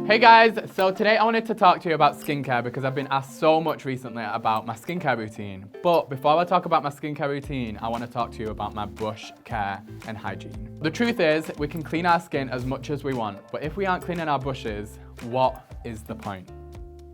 Hey guys, so today I wanted to talk to you about skincare because I've been asked so much recently about my skincare routine. But before I talk about my skincare routine, I want to talk to you about my brush care and hygiene. The truth is, we can clean our skin as much as we want, but if we aren't cleaning our brushes, what is the point?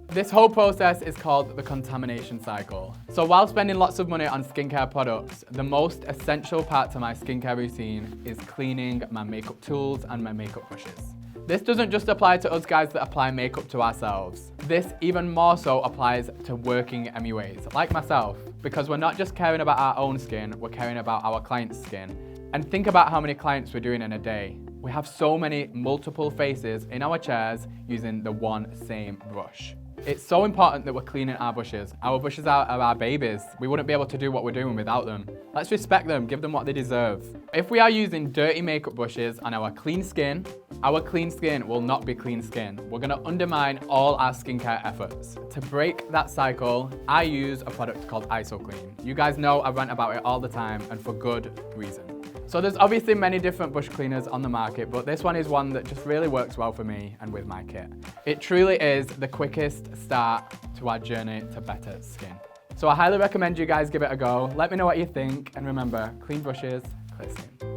This whole process is called the Contamination Cycle. So while spending lots of money on skincare products, the most essential part to my skincare routine is cleaning my makeup tools and my makeup brushes. This doesn't just apply to us guys that apply makeup to ourselves. This even more so applies to working MUAs, like myself, because we're not just caring about our own skin, we're caring about our clients' skin. And think about how many clients we're doing in a day. We have so many multiple faces in our chairs using the one same brush. It's so important that we're cleaning our brushes. Our brushes are our babies. We wouldn't be able to do what we're doing without them. Let's respect them, give them what they deserve. If we are using dirty makeup brushes on our clean skin will not be clean skin. We're gonna undermine all our skincare efforts. To break that cycle, I use a product called IsoClean. You guys know I rant about it all the time and for good reason. So there's obviously many different brush cleaners on the market, but this one is one that just really works well for me and with my kit. It truly is the quickest start to our journey to better skin. So I highly recommend you guys give it a go. Let me know what you think, and remember, clean brushes, clear skin.